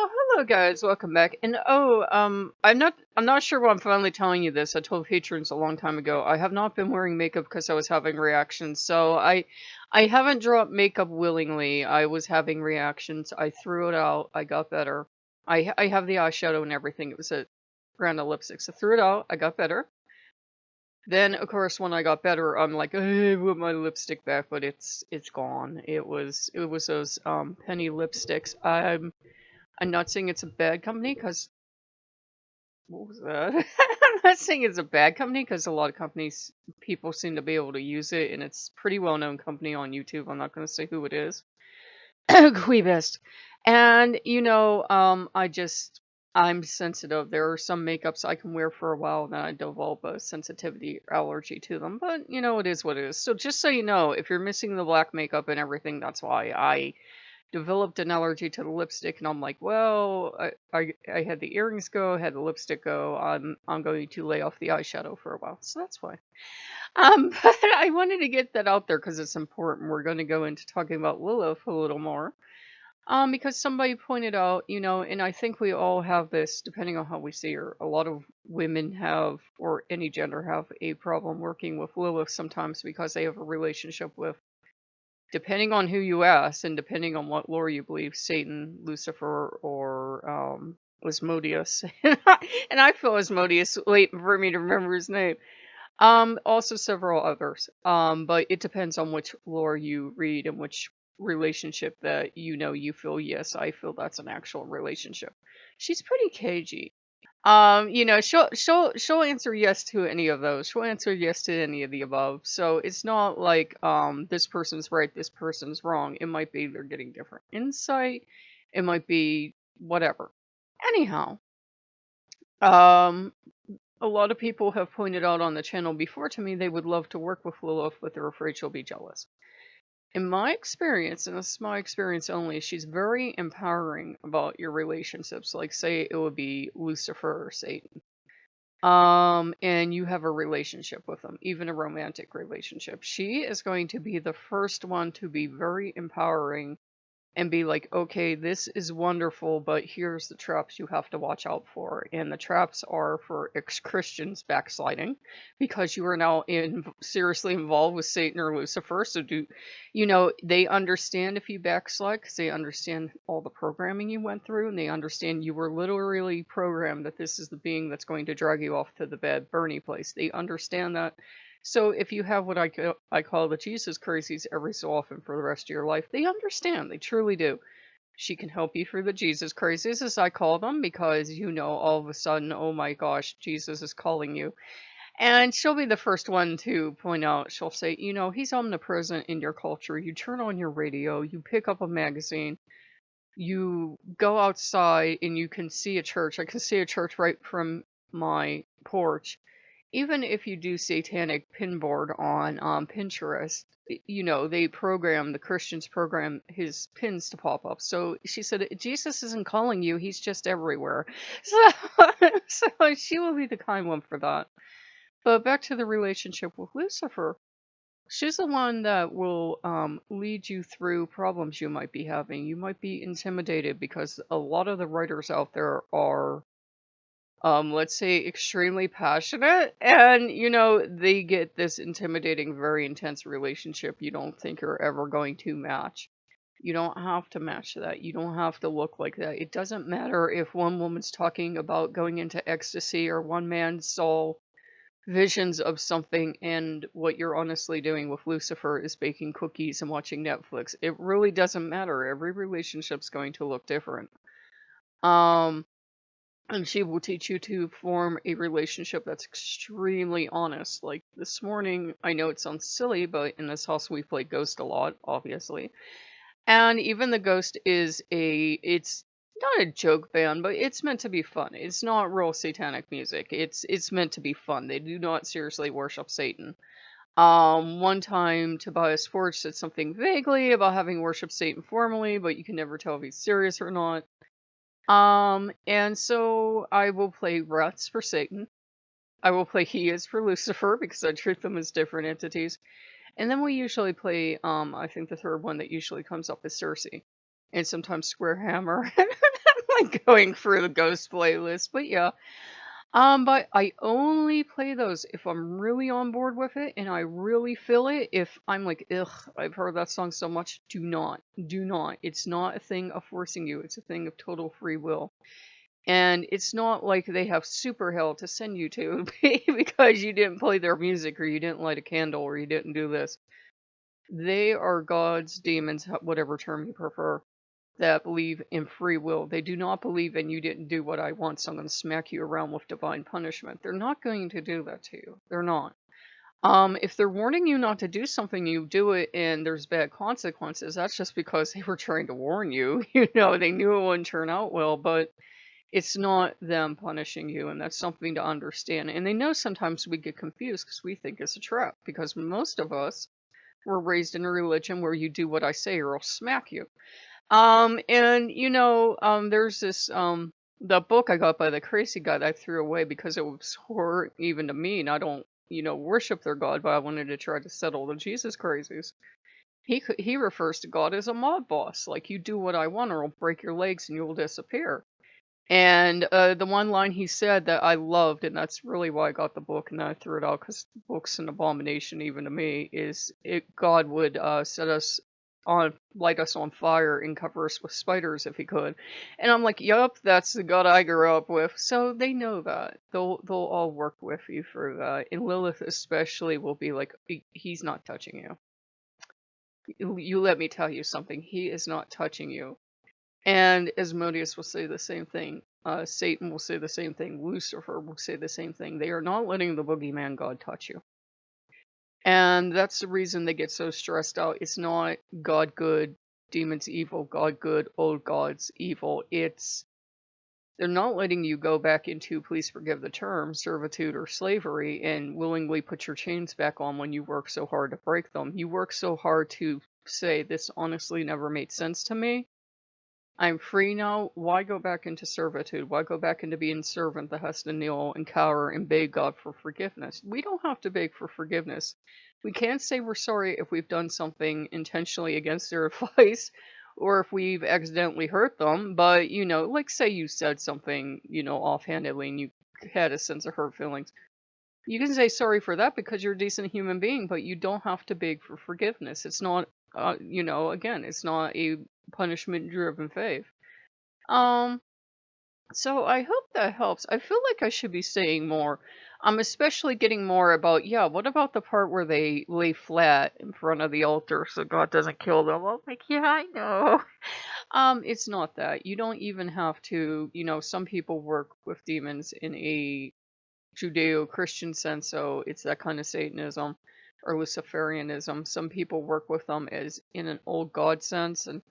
Oh, hello guys, welcome back. And I'm not sure why I'm finally telling you this. I told patrons a long time ago. I have not been wearing makeup because I was having reactions. So I haven't dropped makeup willingly. I was having reactions. I threw it out. I got better. I have the eyeshadow and everything. It was a brand of lipstick. So I threw it out. I got better. Then of course when I got better, I'm like, I want my lipstick back, but it's gone. It was those penny lipsticks. I'm not saying it's a bad company because what was that? I'm not saying it's a bad company because a lot of companies people seem to be able to use it, and it's a pretty well known company on YouTube. I'm not going to say who it is. Queebest. And I'm sensitive. There are some makeups I can wear for a while, then I develop a sensitivity or allergy to them. But it is what it is. So just so you know, if you're missing the black makeup and everything, that's why I developed an allergy to the lipstick, and I'm like, well, I had the earrings go, had the lipstick go. I'm going to lay off the eyeshadow for a while, so that's why. But I wanted to get that out there because it's important. We're going to go into talking about Lilith a little more. Because somebody pointed out, and I think we all have this, depending on how we see her. A lot of women have, or any gender have, a problem working with Lilith sometimes because they have a relationship with, depending on who you ask and depending on what lore you believe, Satan, Lucifer, or Asmodeus. And I feel Asmodeus waiting for me to remember his name. Also several others. But it depends on which lore you read and which relationship that you feel, yes, I feel that's an actual relationship. She's pretty cagey. She'll answer yes to any of those. She'll answer yes to any of the above. So it's not like this person's right, this person's wrong. It might be they're getting different insight. It might be whatever. Anyhow, um a lot of people have pointed out on the channel before to me they would love to work with Lilith, but they're afraid she'll be jealous. In my experience, and this is my experience only, she's very empowering about your relationships. Like, say it would be Lucifer or Satan. And you have a relationship with them, even a romantic relationship. She is going to be the first one to be very empowering and be like, okay, this is wonderful, but here's the traps you have to watch out for. And the traps are for ex-Christians backsliding because you are now seriously involved with Satan or Lucifer. So they understand if you backslide because they understand all the programming you went through, and they understand you were literally programmed that this is the being that's going to drag you off to the bad Bernie place. They understand that. So if you have what I call the Jesus crazies every so often for the rest of your life, they understand. They truly do. She can help you through the Jesus crazies, as I call them, because all of a sudden, oh my gosh, Jesus is calling you. And she'll be the first one to point out, she'll say, he's omnipresent in your culture. You turn on your radio, you pick up a magazine, you go outside and you can see a church. I can see a church right from my porch. Even if you do satanic pinboard on Pinterest, the Christians program his pins to pop up. So she said, Jesus isn't calling you, he's just everywhere. So, so she will be the kind one for that. But back to the relationship with Lucifer. She's the one that will lead you through problems you might be having. You might be intimidated because a lot of the writers out there are let's say extremely passionate, and they get this intimidating, very intense relationship you don't think you're ever going to match. You don't have to match that. You don't have to look like that. It doesn't matter if one woman's talking about going into ecstasy or one man saw visions of something and what you're honestly doing with Lucifer is baking cookies and watching Netflix. It really doesn't matter. Every relationship's going to look different. And she will teach you to form a relationship that's extremely honest. Like this morning, I know it sounds silly, but in this house we play Ghost a lot, obviously. And even the Ghost it's not a joke band, but it's meant to be fun. It's not real satanic music. It's meant to be fun. They do not seriously worship Satan. One time Tobias Forge said something vaguely about having worshipped Satan formally, but you can never tell if he's serious or not. And so I will play Ruts for Satan. I will play He Is for Lucifer because I treat them as different entities. And then we usually play, I think the third one that usually comes up is Cersei. And sometimes Square Hammer. And I'm going through the Ghost playlist. But yeah, but I only play those if I'm really on board with it and I really feel it. If I'm like, ugh, I've heard that song so much, do not, do not. It's not a thing of forcing you. It's a thing of total free will. And it's not like they have super hell to send you to because you didn't play their music or you didn't light a candle or you didn't do this. They are gods, demons, whatever term you prefer, that believe in free will. They do not believe in you didn't do what I want, so I'm going to smack you around with divine punishment. They're not going to do that to you. They're not. If they're warning you not to do something, you do it and there's bad consequences, that's just because they were trying to warn you. They knew it wouldn't turn out well, but it's not them punishing you, and that's something to understand. And they know sometimes we get confused because we think it's a trap, because most of us were raised in a religion where you do what I say or I'll smack you. And there's this the book I got by the crazy guy that I threw away because it was horror even to me, and I don't, worship their God, but I wanted to try to settle the Jesus crazies. He refers to God as a mob boss, like you do what I want or I'll break your legs and you will disappear. And the one line he said that I loved, and that's really why I got the book and then I threw it out because the book's an abomination even to me, is God would light us on fire and cover us with spiders if he could. And I'm like, yup, that's the God I grew up with. So they know that. They'll all work with you through that. And Lilith especially will be like, he's not touching you. You let me tell you something. He is not touching you. And Asmodeus will say the same thing. Satan will say the same thing. Lucifer will say the same thing. They are not letting the boogeyman God touch you. And that's the reason they get so stressed out. It's not God good, demons evil, God good, old gods evil. It's they're not letting you go back into, please forgive the term, servitude or slavery and willingly put your chains back on when you work so hard to break them. You work so hard to say, this honestly never made sense to me. I'm free now. Why go back into servitude? Why go back into being servant that has to kneel and cower and beg God for forgiveness? We don't have to beg for forgiveness. We can't say we're sorry if we've done something intentionally against their advice or if we've accidentally hurt them. But, like say you said something, offhandedly and you had a sense of hurt feelings. You can say sorry for that because you're a decent human being, but you don't have to beg for forgiveness. It's not, again, it's not a punishment-driven faith. So I hope that helps. I feel like I should be saying more. I'm especially getting more about, what about the part where they lay flat in front of the altar so God doesn't kill them? I'm like, yeah, I know. It's not that. You don't even have to, some people work with demons in a Judeo-Christian sense, so it's that kind of Satanism or Luciferianism. Some people work with them as in an old god sense, and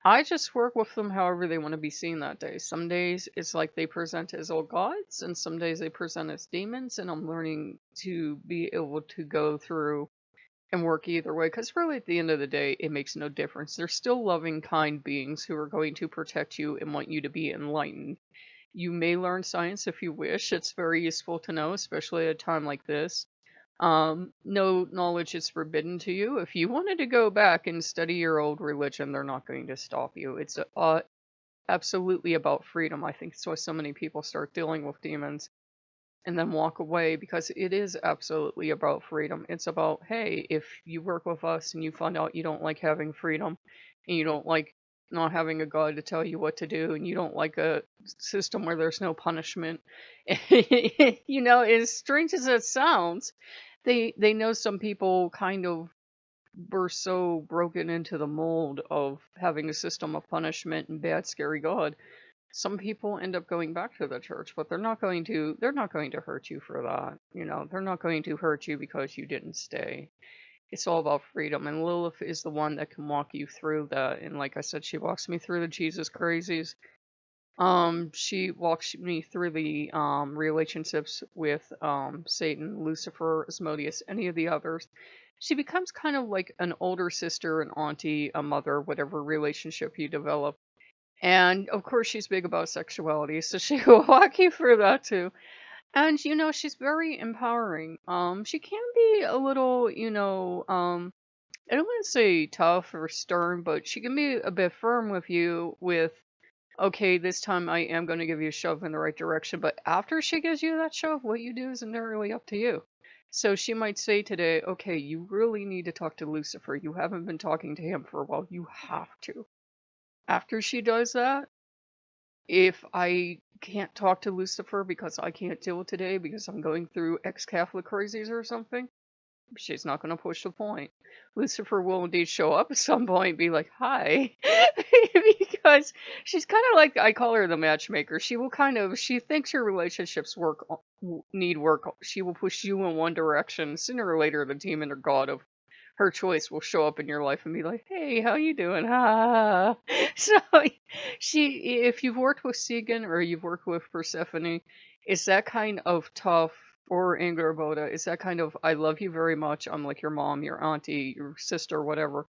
I just work with them however they want to be seen that day. Some days it's like they present as old gods, and some days they present as demons, and I'm learning to be able to go through and work either way, because really at the end of the day, it makes no difference. They're still loving, kind beings who are going to protect you and want you to be enlightened. You may learn science if you wish. It's very useful to know, especially at a time like this. No knowledge is forbidden to you. If you wanted to go back and study your old religion, they're not going to stop you. It's absolutely about freedom. I think it's why so many people start dealing with demons and then walk away, because it is absolutely about freedom. It's about, hey, if you work with us and you find out you don't like having freedom and you don't like not having a God to tell you what to do and you don't like a system where there's no punishment, as strange as it sounds, they know some people kind of were so broken into the mold of having a system of punishment and bad scary God. Some people end up going back to the church, but they're not going to hurt you for that. They're not going to hurt you because you didn't stay. It's all about freedom, and Lilith is the one that can walk you through that. And like I said, she walks me through the Jesus crazies. She walks me through the relationships with Satan, Lucifer, Asmodeus, any of the others. She becomes kind of like an older sister, an auntie, a mother, whatever relationship you develop. And of course, she's big about sexuality, so she will walk you through that too. And she's very empowering. She can be a little, I don't want to say tough or stern, but she can be a bit firm with you with okay, this time I am going to give you a shove in the right direction. But after she gives you that shove, what you do is entirely up to you. So she might say today, okay, you really need to talk to Lucifer. You haven't been talking to him for a while. You have to. After she does that, if I can't talk to Lucifer because I can't deal today because I'm going through ex-Catholic crazies or something, she's not going to push the point. Lucifer will indeed show up at some point and be like, hi. Because she's kind of like, I call her the matchmaker. She thinks your relationships need work. She will push you in one direction. Sooner or later, the demon or god of her choice will show up in your life and be like, hey, how you doing? Ha. So if you've worked with Segan or you've worked with Persephone, it's that kind of tough, or Angrboda, it's that kind of, I love you very much, I'm like your mom, your auntie, your sister, whatever.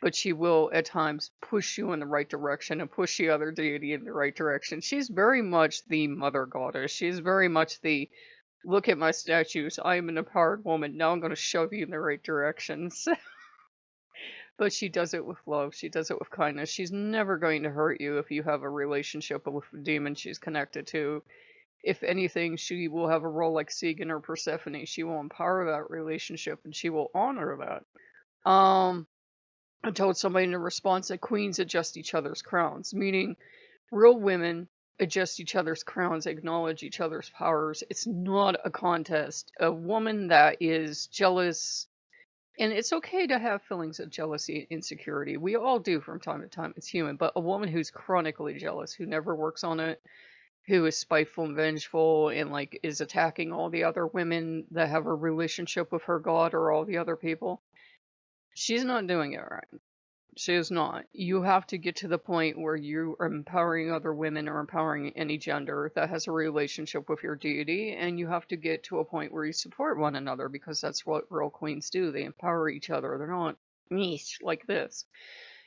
But she will at times push you in the right direction and push the other deity in the right direction. She's very much the mother goddess. She's very much the, look at my statues, I am an empowered woman, now I'm going to shove you in the right directions. But she does it with love. She does it with kindness. She's never going to hurt you if you have a relationship with a demon she's connected to. If anything, she will have a role like Segan or Persephone. She will empower that relationship and she will honor that. I told somebody in a response that queens adjust each other's crowns, meaning real women adjust each other's crowns, acknowledge each other's powers. It's not a contest. A woman that is jealous, and it's okay to have feelings of jealousy and insecurity. We all do from time to time. It's human. But a woman who's chronically jealous, who never works on it, who is spiteful and vengeful and like is attacking all the other women that have a relationship with her god or all the other people, she's not doing it right. She is not. You have to get to the point where you are empowering other women or empowering any gender that has a relationship with your deity, and you have to get to a point where you support one another, because that's what real queens do. They empower each other. They're not niche like this.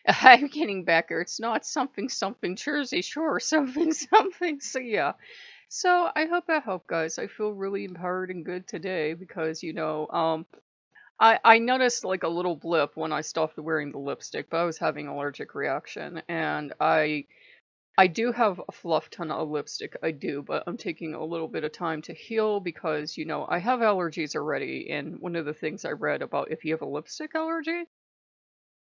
I'm getting back here. It's not something something Jersey Shore, something something. So yeah. So I hope that helped, guys. I feel really empowered and good today because, I noticed like a little blip when I stopped wearing the lipstick, but I was having an allergic reaction, and I do have a fluff ton of lipstick, I do, but I'm taking a little bit of time to heal because, I have allergies already, and one of the things I read about if you have a lipstick allergy,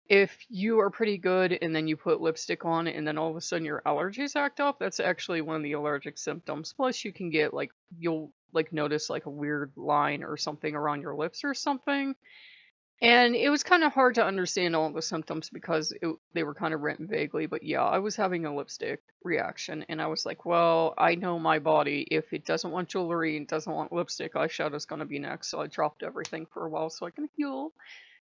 if you are pretty good and then you put lipstick on and then all of a sudden your allergies act up, that's actually one of the allergic symptoms. Plus you can get like, you'll like notice like a weird line or something around your lips or something. And it was kind of hard to understand all the symptoms because they were kind of written vaguely. But yeah, I was having a lipstick reaction and I was like, well, I know my body. If it doesn't want jewelry and doesn't want lipstick, eyeshadow's going to be next. So I dropped everything for a while so I can heal.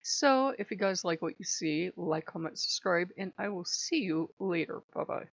So if you guys like what you see, like, comment, subscribe, and I will see you later. Bye-bye.